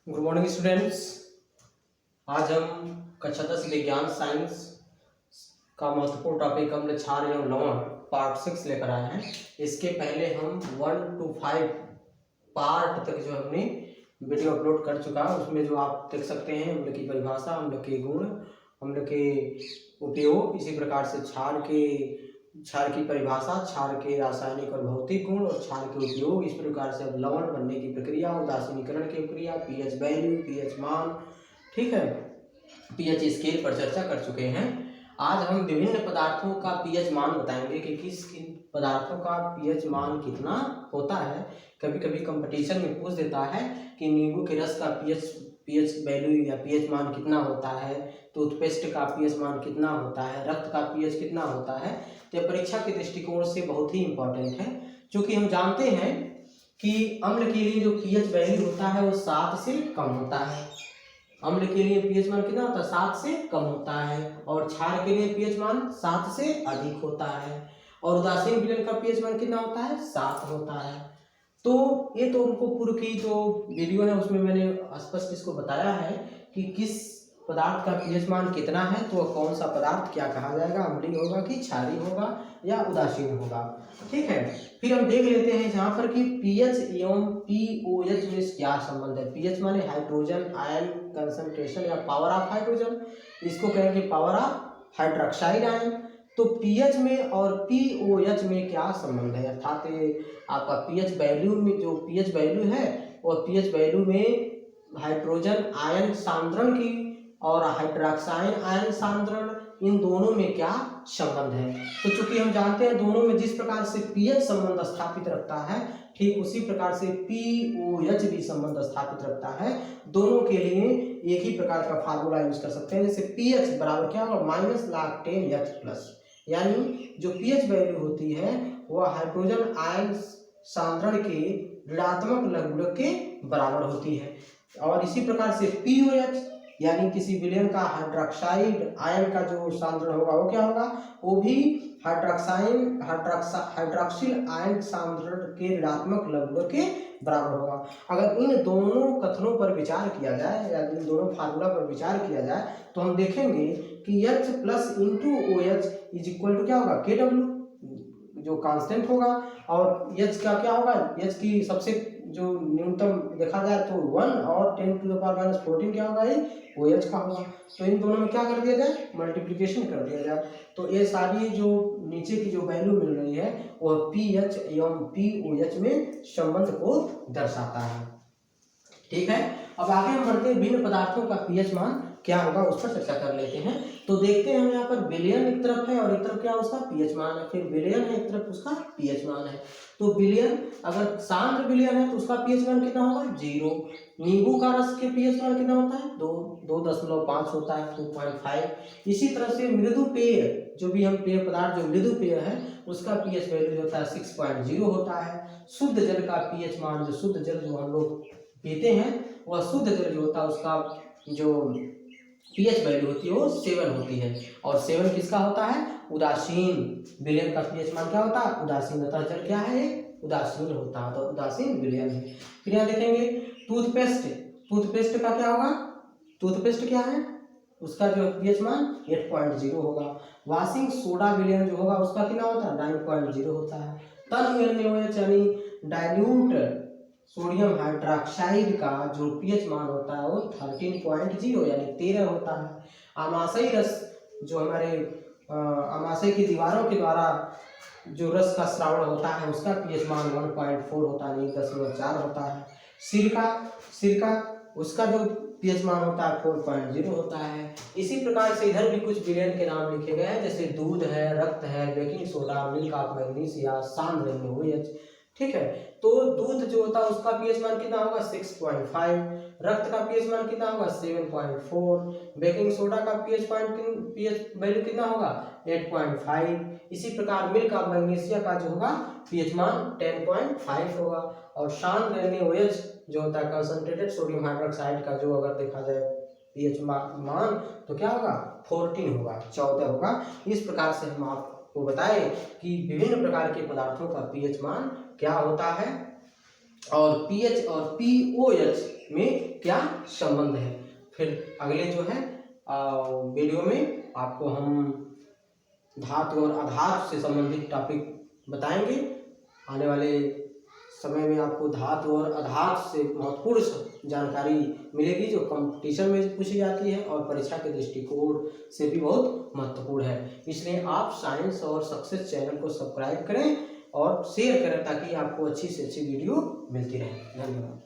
Good morning students. आज हम कक्षा 10 विज्ञान साइंस का महत्वपूर्ण टॉपिक अम्ल क्षार एवं लवण पार्ट 6 लेकर आए हैं। इसके पहले हम 1 to 5 पार्ट तक जो हमने वीडियो अपलोड कर चुका है, उसमें जो आप देख सकते हैं अम्ल की परिभाषा, अम्ल के गुण, अम्ल के उपयोग, इसी प्रकार से क्षार की परिभाषा, क्षार के रासायनिक और भौतिक गुण और क्षार के उपयोग, इस प्रकार से अब लवण बनने की प्रक्रिया, उदासीनीकरण की प्रक्रिया, पीएच वैल्यू, पीएच मान, ठीक है, पीएच स्केल पर चर्चा कर चुके हैं। आज हम विभिन्न पदार्थों का पीएच मान बताएंगे कि किस किन पदार्थों का पीएच मान कितना होता है। कभी कभी कंपटीशन में पूछ देता है कि नींबू के रस का पीएच वैल्यू या पीएच मान कितना होता है, टूथपेस्ट का पीएच मान कितना होता है, रक्त का पीएच कितना होता है। तो परीक्षा के दृष्टिकोण से बहुत ही इंपॉर्टेंट है, क्योंकि हम जानते हैं कि अम्ल के लिए जो पीएच वैल्यू होता है वो 7 से कम होता है। अम्ल के लिए पीएच मान कितना होता है? 7 से कम होता है। और क्षार के लिए पीएच मान 7 से अधिक होता है। और उदासीन विलयन का पीएच मान कितना होता है? 7 होता है। तो ये तो उनको पूर्व की जो वीडियो है उसमें मैंने स्पष्ट इसको बताया है कि किस पदार्थ का पीएच मान कितना है, तो कौन सा पदार्थ क्या कहा जाएगा, अम्लीय होगा कि क्षारीय होगा या उदासीन होगा। ठीक है, फिर हम देख लेते हैं यहाँ पर कि पीएच एवं पीओएच में क्या संबंध है। पीएच माने हाइड्रोजन आयन कंसंट्रेशन या पावर ऑफ हाइड्रोजन, इसको कहेंगे पावर ऑफ हाइड्रोक्साइड आयन। तो पीएच में और पीओएच में क्या संबंध है, अर्थात आपका पीएच वैल्यू में, जो पीएच वैल्यू है और पीएच वैल्यू में हाइड्रोजन आयन सांद्रण की और हाइड्रोक्साइड आयन सांद्रण, इन दोनों में क्या संबंध है। तो चूंकि हम जानते हैं दोनों में जिस प्रकार से पीएच संबंध स्थापित रखता है, ठीक उसी प्रकार से पीओएच भी संबंध स्थापित रखता है। दोनों के लिए एक ही प्रकार का फार्मूला यूज कर सकते हैं। जैसे पीएच बराबर क्या होगा? -10H+, यानी जो पीएच वैल्यू होती है वह हाइड्रोजन आयन सांद्रण के ऋणात्मक लघुगणक के बराबर होती है। और इसी प्रकार से पीओएच यानी किसी विलयन का हाइड्रोक्साइड आयन का जो सांद्रण होगा वो क्या होगा? वो भी हाइड्रोक्सिल आयन सांद्रण के ऋणात्मक लघुगणक के बराबर होगा। अगर इन दोनों कथनों पर विचार किया जाए या इन दोनों फार्मूला पर विचार किया जाए तो हम देखेंगे कि H plus into OH is equal to क्या होगा? KW, जो कांस्टेंट होगा। और H का क्या होगा? H की सबसे जो न्यूनतम देखा जाए तो 1 और 10⁻⁻14 क्या होगा? ये OH का होगा। तो इन दोनों में क्या कर दिया जाए? मल्टीप्लिकेशन कर दिया जाए। तो ये सारी जो नीचे की जो वैल्यू मिल रही है वह पीएच एवं पीओएच में संबंध को दर्शाता है। ठीक है, अब आगे हम बढ़ते हैं विभिन्न पदार्थों का पीएच मान क्या होगा उस पर चर्चा कर लेते हैं। तो देखते हैं हम यहाँ पर विलयन एक तरफ है और एक तरफ क्या उसका पीएच मान है, फिर विलयन है एक तरफ उसका पीएच मान है। तो विलयन अगर सांद्र विलयन है तो उसका पीएच मान कितना होगा? 0। नींबू का रस के पीएच मान कितना होता है? 2.5 होता है, 2.5। इसी तरह से मृदु पेय, जो भी हम पेय पदार्थ जो मृदु पेय है उसका पीएच वैल्यू होता है 6.0 होता है। शुद्ध जल का पीएच मान, जो शुद्ध जल जो हम लोग पीते हैं वह शुद्ध जल जो होता है उसका जो पीएच वैल्यू होती है वो 7 होती है। और 7 किसका होता है? उदासीन विलयन का पीएच मान क्या होता है? उदासीन होता है। जल क्या है? उदासीन होता है, तो उदासीन विलयन है। फिर यहाँ देखेंगे टूथपेस्ट का क्या होगा? टूथपेस्ट क्या है? उसका जो पीएच मान 8.0 होगा। वॉशिंग सोडा विलयन जो होगा उसका कितना होता है? 9.0 होता है। तन विलयन यानी डाइल्यूट सोडियम हाइड्रोक्साइड का जो पीएच मान होता है वो 13.0 यानी 13 होता है। आमाशयी रस जो हमारे आमाशय की दीवारों के द्वारा जो रस का श्रावण होता है उसका पीएच मान 1.4 होता है, 1.4 होता है। सिरका उसका जो पीएच मान होता है 4.0 होता है। इसी प्रकार से इधर भी कुछ विलयन के नाम लिखे गए हैं, जैसे दूध है, रक्त है, baking soda, milk of magnesia, सांद्र OH। ठीक है, तो दूध जो होता है उसका पीएच मान कितना होगा? 6.5। रक्त का पीएच मान कितना होगा? 7.4। बेकिंग सोडा का पीएच वैल्यू कितना होगा? 8.5। इसी प्रकार मिल्क ऑफ मैग्नीशिया का जो होगा पीएच मान 10.5 होगा। और सांद्र OH जो होता है कंसंट्रेटेड सोडियम हाइड्रोक्साइड का जो अगर देखा जाए पीएच मान तो क्या होगा? 14 होगा, 14 होगा। इस प्रकार से हम आपको बताएं कि विभिन्न प्रकार के पदार्थों का पीएच मान क्या होता है और पीएच और पीओएच में क्या संबंध है। फिर अगले जो है वीडियो में आपको हम धातु और अधातु से संबंधित टॉपिक बताएंगे। आने वाले समय में आपको धातु और अधातु से महत्वपूर्ण जानकारी मिलेगी जो कंपटीशन में पूछी जाती है और परीक्षा के दृष्टिकोण से भी बहुत महत्वपूर्ण है। इसलिए आप साइंस और सक्सेस चैनल को सब्सक्राइब करें और शेयर करें ताकि आपको अच्छी से अच्छी वीडियो मिलती रहे। धन्यवाद।